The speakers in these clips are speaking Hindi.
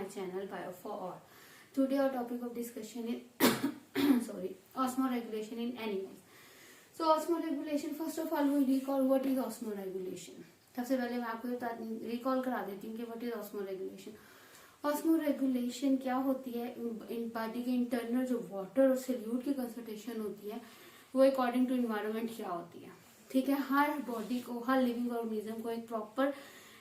my channel Bio for All. Today our topic of discussion is osmoregulation in animals. So osmoregulation, first of all we recall what is osmoregulation. सबसे पहले मैं आपको रिकॉल करा देती हूँ कि व्हाट इज ऑस्मोरेगुलेशन. ऑस्मोरेगुलेशन क्या होती है, इन बॉडी के इंटरनल जो वाटर और सॉल्यूट की कंसंट्रेशन होती है वो अकॉर्डिंग टू इन्वायरमेंट क्या होती है. ठीक है, हर बॉडी को, हर लिविंग ऑर्गेनिज्म को एक प्रॉपर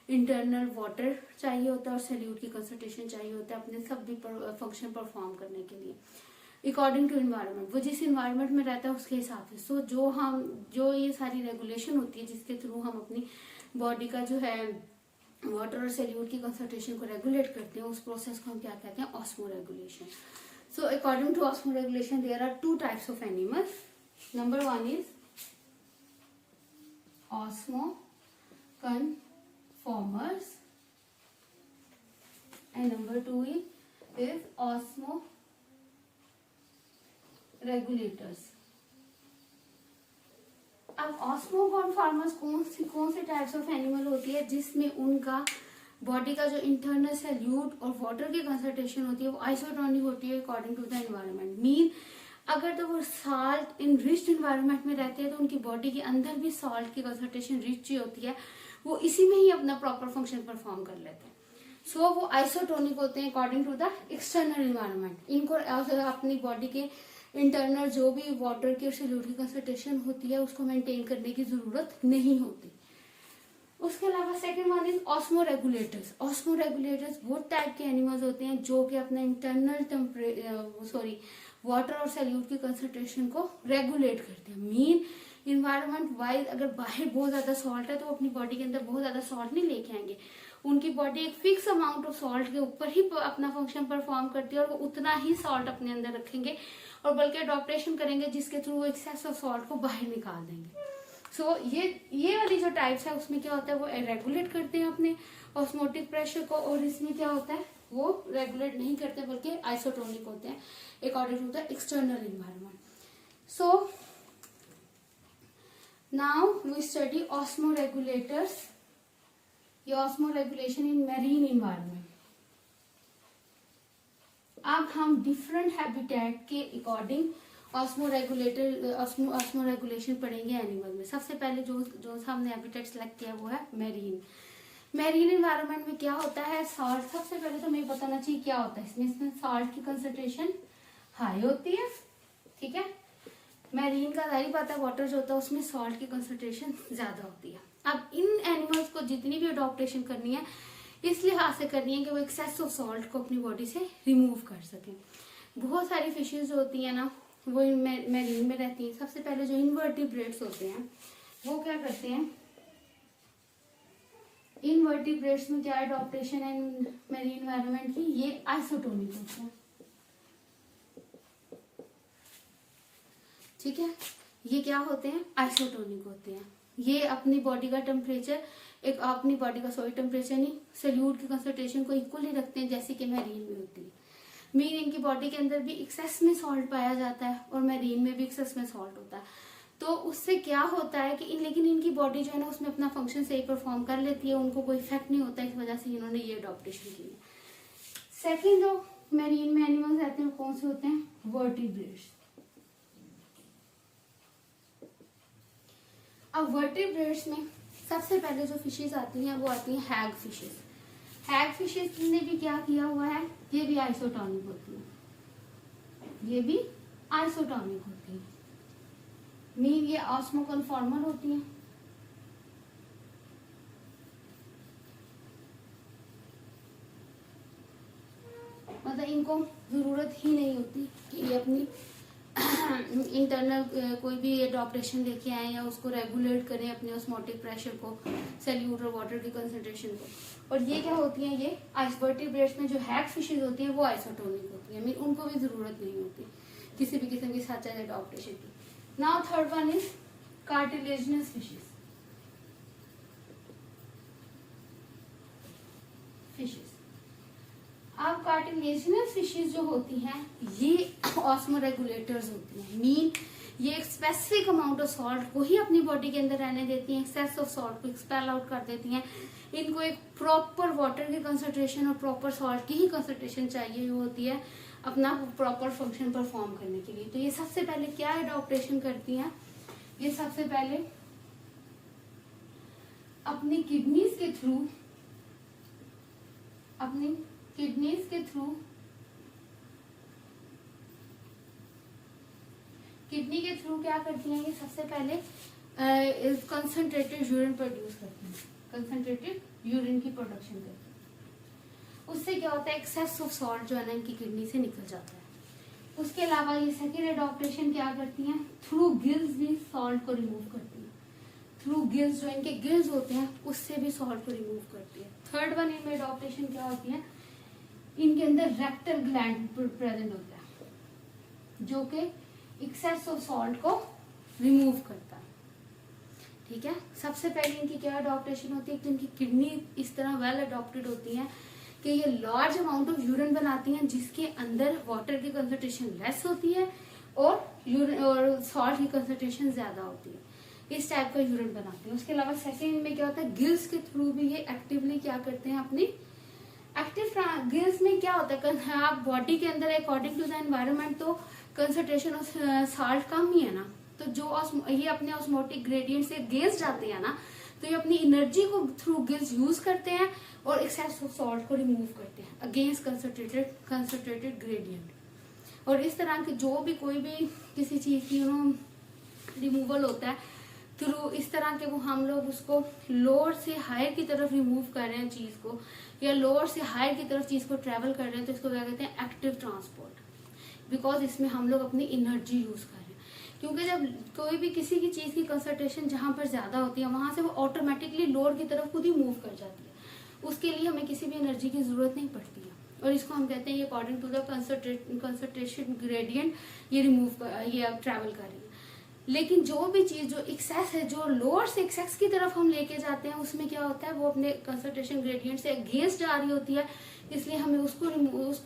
इंटरनल वाटर चाहिए होता है और सॉल्यूट की कंसंट्रेशन चाहिए होता है अपने सभी फंक्शन परफॉर्म करने के लिए अकॉर्डिंग टू इन्वायरमेंट. वो जिस इन्वायरमेंट में रहता है उसके हिसाब से. सो जो ये सारी रेगुलेशन होती है जिसके थ्रू हम अपनी बॉडी का जो है वाटर और सॉल्यूट की कंसंट्रेशन को रेगुलेट करते हैं, उस प्रोसेस को हम क्या कहते हैं, osmoregulation. So according to osmoregulation there are two types of animals. Number one is osmoconformers and number two is osmoregulators. अब osmoconformers कौन से टाइप्स ऑफ एनिमल होती है जिसमें उनका बॉडी का जो इंटरनल सॉल्यूट और वाटर की कंसंट्रेशन होती है वो आइसोटोनिक होती है according to the environment. Mean अगर तो वो साल्ट इन रिच इन्वायरमेंट में रहते हैं तो उनकी बॉडी के अंदर भी सॉल्ट की कंसंट्रेशन रिच ही होती है, वो इसी में ही अपना प्रॉपर फंक्शन परफॉर्म कर लेते हैं. सो वो आइसोटोनिक होते हैं according to the external environment. इनको अपनी बॉडी के इंटरनल जो भी वाटर की और सॉल्यूट की कंसंट्रेशन होती है उसको मेंटेन करने की जरूरत नहीं होती. उसके अलावा सेकंड वन इज ऑस्मोरेगुलेटर्स. ऑस्मोरेगुलेटर्स वो टाइप के एनिमल्स होते हैं जो कि अपना इंटरनल वाटर और सॉल्यूट की कंसंट्रेशन को रेगुलेट करते हैं. मीन इन्वायरमेंट वाइज अगर बाहर बहुत ज्यादा सॉल्ट है तो अपनी बॉडी के अंदर बहुत ज्यादा सॉल्ट नहीं लेके आएंगे. उनकी बॉडी एक फिक्स अमाउंट ऑफ सॉल्ट के ऊपर ही अपना फंक्शन परफॉर्म करती है और वो उतना ही सॉल्ट अपने अंदर रखेंगे और बल्कि अडॉप्टेशन करेंगे जिसके थ्रू वो एक्सेस ऑफ सॉल्ट को बाहर निकाल देंगे. सो ये वाली जो टाइप्स है उसमें क्या होता है, वो रेगुलेट करते हैं अपने ऑस्मोटिक प्रेशर को, और इसमें क्या होता है वो रेगुलेट नहीं करते बल्कि आइसोटोनिक होते हैं according to the external environment. So now we study osmoregulators, ये ऑस्मोरेगुलेशन इन मैरीन इन्वायरमेंट. अब हम डिफरेंट हैबिटेट के अकॉर्डिंग ऑस्मोरेगुलेशन पढ़ेंगे एनिमल में. सबसे पहले जो हमने हैबिटेट सेलेक्ट किया वो है मैरीन. मैरीन एनवायरनमेंट में क्या होता है, सॉल्ट. सबसे पहले तो हमें बताना चाहिए क्या होता है इसमें सॉल्ट की कंसंट्रेशन हाई होती है. ठीक है, मैरीन का जाहिर बात है वाटर जो होता है उसमें सॉल्ट की कंसंट्रेशन ज्यादा होती है. अब इन एनिमल्स को जितनी भी अडॉप्टेशन करनी है इस लिहाज से करनी है कि वो एक्सेस ऑफ सॉल्ट को अपनी बॉडी से रिमूव कर सकें. बहुत सारी फिशेज जो होती है ना वो मैरीन में रहती हैं. सबसे पहले जो इनवर्टिब्रेट्स होते हैं वो क्या करते हैं, इनवर्टिब्रेट्स में क्या अडॉप्टेशन है मैरीन एनवायरनमेंट की, ये आइसोटोनिक होते हैं. ठीक है, ये क्या होते हैं, आइसोटोनिक होते हैं. ये अपनी बॉडी का टेम्परेचर अपनी बॉडी का सॉरी टेम्परेचर नहीं सॉल्यूट की कंसंट्रेशन को इक्वल ही रखते हैं जैसे कि मैरीन में होती है. मीन इनकी बॉडी के अंदर भी एक्सेस में सॉल्ट पाया जाता है और मैरीन में भी एक्सेस में सॉल्ट होता है. तो उससे क्या होता है कि लेकिन इनकी बॉडी जो है ना उसमें अपना फंक्शन सही परफॉर्म कर लेती है, उनको कोई इफेक्ट नहीं होता. इस वजह से इन्होंने ये अडॉप्टेशन की है. सेकेंड जो मैरीन में एनिमल्स रहते हैं कौन से होते हैं, वर्टिब्रेट्स. अब वर्टिब्रेट्स में सबसे पहले जो फिशेज आती हैं वो आती हैं हैग फिशेज. हैग फिशेज ने भी क्या किया हुआ है, ये भी आइसोटोनिक होती है. ये भी आइसोटोनिक होती है. मीन ये ऑस्मोकन्फॉर्मर होती हैं. मतलब इनको जरूरत ही नहीं होती कि ये अपनी इंटरनल कोई भी अडॉप्टेशन लेके आए या उसको रेगुलेट करें अपने ऑस्मोटिक प्रेशर को, सॉल्यूट और वाटर की कंसंट्रेशन को. और ये क्या होती हैं, ये आइसवर्टिब्रेट्स में जो हैग फिशेज होती है वो आइसोटोनिक होती है. मीन उनको भी जरूरत नहीं होती किसी भी किस्म की सच अडॉप्टेशन की. Now third one is cartilaginous fishes. अब कार्टिलेजिनस फिशेज जो होती हैं ये ऑस्मोरेगुलेटर्स होती हैं। मीन ये एक स्पेसिफिक अमाउंट ऑफ सॉल्ट को ही अपनी बॉडी के अंदर रहने देती हैं, एक्सेस ऑफ सॉल्ट को एक्सपेल आउट कर देती हैं। इनको एक प्रॉपर वाटर की कंसंट्रेशन और प्रॉपर सॉल्ट की ही कंसंट्रेशन चाहिए होती है अपना प्रॉपर फंक्शन परफॉर्म करने के लिए। तो ये सबसे पहले क्या एडॉप्टेशन करती हैं, ये सबसे पहले अपनी किडनीज के थ्रू किडनी के थ्रू क्या करती हैं, ये सबसे पहले कंसंट्रेटेड यूरिन प्रोड्यूस करती हैं, कंसंट्रेटेड यूरिन की प्रोडक्शन करती हैं। उससे क्या होता है, एक्सेस ऑफ सॉल्ट जो है ना इनकी किडनी से निकल जाता है। उसके अलावा ये सेकेंड एडॉप्टेशन क्या करती हैं, थ्रू गिल्स भी सॉल्ट को रिमूव करती हैं। थ्रू गिल्स, जो इनके गिल्स होते हैं उससे भी सॉल्ट को रिमूव करती है। थर्ड वन इनमें एडॉप्टेशन क्या होती है, इनके अंदर रेक्टल ग्लैंड प्रेजेंट होता है जो कि एक्सेस ऑफ सॉल्ट को रिमूव करता है। ठीक है, सबसे पहले इनकी क्या अडॉप्टेशन होती है, तो इनकी किडनी इस तरह वेल अडॉप्टेड होती है कि ये लार्ज अमाउंट ऑफ यूरिन बनाती हैं जिसके अंदर वाटर की कंसंट्रेशन लेस होती है और यूरिन और सॉल्ट की कंसंट्रेशन ज्यादा होती है। इस टाइप का यूरिन बनाती है। उसके अलावा सेकेंड में क्या होता है, गिल्स के थ्रू भी ये एक्टिवली क्या करते हैं, अपनी एक्टिव गिल्स में क्या होता है, आप बॉडी के अंदर अकॉर्डिंग टू द एनवायरनमेंट तो कंसंट्रेशन ऑफ सॉल्ट कम ही है ना, तो जो ये अपने ऑस्मोटिक ग्रेडियंट से अगेंस्ट जाते हैं ना, तो ये अपनी एनर्जी को थ्रू गिल्स यूज करते हैं और एक्सेस ऑफ सॉल्ट को रिमूव करते हैं अगेंस्ट कंसंट्रेटेड ग्रेडियंट। और इस तरह के जो भी कोई भी किसी चीज की रिमूवल होता है थ्रू इस तरह के, वो हम लोग उसको लोअर से हायर की तरफ रिमूव कर रहे हैं चीज को, या लोअर से हायर की तरफ चीज को ट्रेवल कर रहे हैं, तो इसको क्या कहते हैं, एक्टिव ट्रांसपोर्ट। बिकॉज इसमें हम लोग अपनी एनर्जी यूज कर रहे हैं। क्योंकि जब कोई भी किसी की चीज की कंसंट्रेशन जहां पर ज्यादा होती है वहां से वो ऑटोमेटिकली लोअर की तरफ खुद ही मूव कर जाती है, उसके लिए हमें किसी भी एनर्जी की जरूरत नहीं पड़ती है। और इसको हम कहते हैं ये according to the concentration gradient ये ट्रैवल कर रही है। लेकिन जो भी चीज जो एक्सेस है, जो लोअर से एक्सेस की तरफ हम लेके जाते हैं, उसमें क्या होता है, वो अपने कंसंट्रेशन ग्रेडियंट से अगेंस्ट जा रही होती है। इसलिए हमें उसको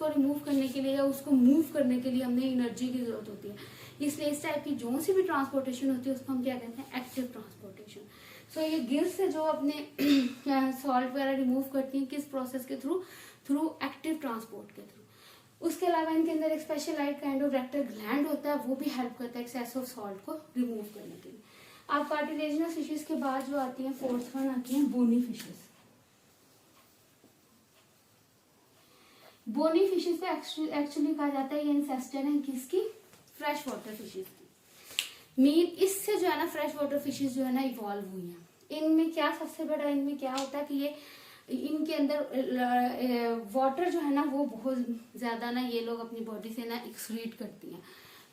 रिमूव करने के लिए या उसको मूव करने के लिए हमें एनर्जी की जरूरत होती है। इसलिए इस टाइप की जो सी भी ट्रांसपोर्टेशन होती है उसको हम क्या कहते हैं, एक्टिव ट्रांसपोर्टेशन। सो ये गिल्स से जो अपने सॉल्ट वगैरह रिमूव करती हैं, किस प्रोसेस के थ्रू एक्टिव ट्रांसपोर्ट के थ्रू। उसके अलावा इनके अंदर एक specialised kind of rectal gland होता है, वो भी हेल्प करता है एक्सेस ऑफ सॉल्ट को रिमूव करने के लिए। अब कार्टिलेजिनस फिशेस के बाद जो आती है, फोर्थ वन आती है बोनी फिशेस। बोनी फिशेस को एक्चुअली कहा जाता है ये इंसेस्टर है किसकी, फ्रेश वाटर फिशेस की। मीन इससे जो है ना फ्रेश वाटर फिशेस जो है ना इवॉल्व हुई है। इनमें क्या सबसे बड़ा इनमें क्या होता है कि ये इनके अंदर वाटर जो है ना वो बहुत ज्यादा ना ये लोग अपनी बॉडी से ना एक्सक्रीट करती हैं,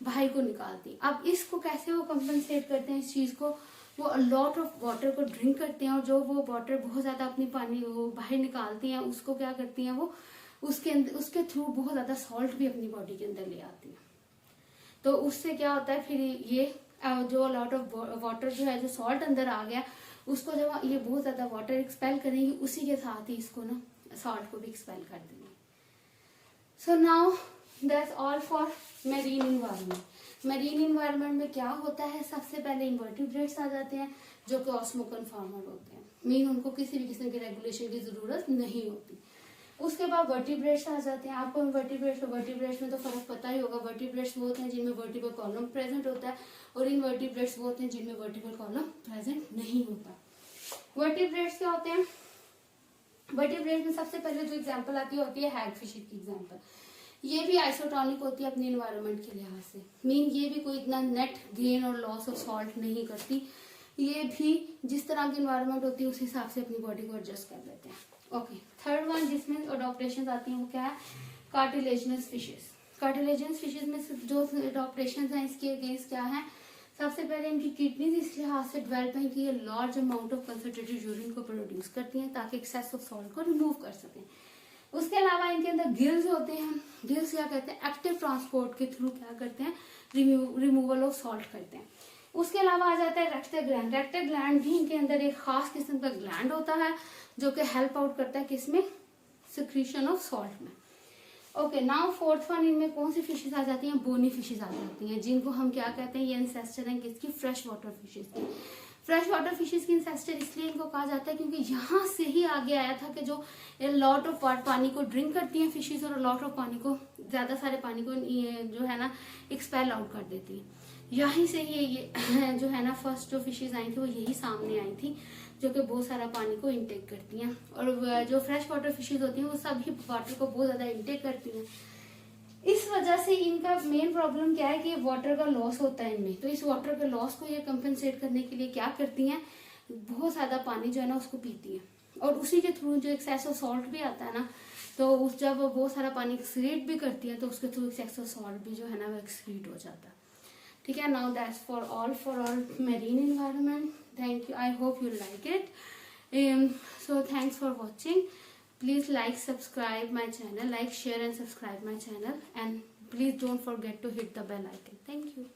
बाहर को निकालती हैं। अब इसको कैसे वो कंपनसेट करते हैं इस चीज को, वो लॉट ऑफ वाटर को ड्रिंक करते हैं और जो वो वाटर बहुत ज्यादा अपनी पानी वो बाहर निकालती हैं उसको क्या करती हैं, वो उसके थ्रू बहुत ज्यादा सॉल्ट भी अपनी बॉडी के अंदर ले आती है। तो उससे क्या होता है, फिर ये जो लॉट ऑफ वाटर जो है, जो सॉल्ट अंदर आ गया, उसको जब ये बहुत ज्यादा वाटर एक्सपेल करेंगे उसी के साथ ही इसको ना सॉल्ट को भी एक्सपेल कर देंगे। So now that's all for marine environment. Marine environment में क्या होता है, सबसे पहले इन्वर्टिब्रेट्स आ जाते हैं जो कि ऑस्मोकन्फॉर्मर होते हैं। मीन उनको किसी भी किस्म की रेगुलेशन की जरूरत नहीं होती। उसके बाद वर्टिब्रेट्स आ जाते हैं। आपको वर्टिब्रेट्स में तो फर्क पता ही होगा। वर्टिब्रेट्स वो होते हैं जिनमें वर्टिब्रल कॉलम प्रेजेंट होता है और इनवर्टिब्रेट्स वो होते हैं जिनमें वर्टिब्रल कॉलम प्रेजेंट नहीं होता। वर्टिब्रेट्स क्या होते हैं, वर्टिब्रेट्स में सबसे पहले जो एग्जांपल आती होती है हैग फिश की एग्जांपल। ये भी आइसोटोनिक होती है अपने एनवायरनमेंट के लिहाज से। मीन ये भी कोई इतना नेट गेन और लॉस ऑफ सॉल्ट नहीं करती। ये भी जिस तरह की एनवायरनमेंट होती है उस हिसाब से अपनी बॉडी को एडजस्ट कर लेते हैं। ओके, थर्ड वन जिसमें अडॉप्टेशन आती है वो क्या है, कार्टिलेजिनस फिशेस। कार्टिलेजिनस फिशेस में जो अडॉप्टेशन है इसके अगेंस्ट क्या है, सबसे पहले इनकी किडनीज इस लिहाज से डेवलप है कि ये large amount of concentrated urine को प्रोड्यूस करती हैं ताकि एक्सेस ऑफ सॉल्ट को रिमूव कर सकें। उसके अलावा इनके अंदर गिल्स होते हैं। गिल्स क्या कहते हैं, एक्टिव ट्रांसपोर्ट के थ्रू क्या करते हैं, रिमूवल ऑफ सॉल्ट करते हैं। उसके अलावा आ जाता है रेक्टल ग्लैंड। रेक्टल ग्लैंड भी इनके अंदर एक खास किस्म का ग्लैंड होता है जो कि हेल्प आउट करता है किसमें, सिक्रीशन ऑफ सॉल्ट में। ओके, नाउ फोर्थ वन, इनमें कौन सी फिशेज आ जाती हैं? बोनी फिशेज आ जाती हैं, जिनको हम क्या कहते हैं, ये इंसेस्टर हैं किसकी? फ्रेश वाटर फिशेज की। फ्रेश वाटर फिशेज की इंसेस्टर इसलिए इनको कहा जाता है क्योंकि यहाँ से ही आगे आया था कि जो लॉट ऑफ पानी को ड्रिंक करती हैं फिशेज और लॉट ऑफ पानी को, ज्यादा सारे पानी को ये जो है ना एक्सपेल आउट कर देती है। यहीं से ही ये जो है ना फर्स्ट जो फिशेज आई थी वो यही सामने आई थी, जो कि बहुत सारा पानी को इंटेक करती हैं। और जो फ्रेश वाटर फिशेज होती हैं वो सभी वाटर को बहुत ज्यादा इंटेक करती हैं। इस वजह से इनका मेन प्रॉब्लम क्या है कि वाटर का लॉस होता है इनमें। तो इस वाटर के लॉस को ये कंपेंसेट करने के लिए क्या करती हैं, बहुत ज्यादा पानी जो है ना उसको पीती है, और उसी के थ्रू जो एक्सेस ऑफ सॉल्ट भी आता है ना, तो उस जब वो बहुत सारा पानी एक्सक्रीट भी करती है तो उसके थ्रू एक्सेस ऑफ सॉल्ट भी जो है ना वो एक्सक्रीट हो जाता है। ठीक है, now that's for all marine environment. Thank you, I hope you like it. So thanks for watching. Please like, subscribe my channel, like, share and subscribe my channel, and please don't forget to hit the bell icon. Thank you.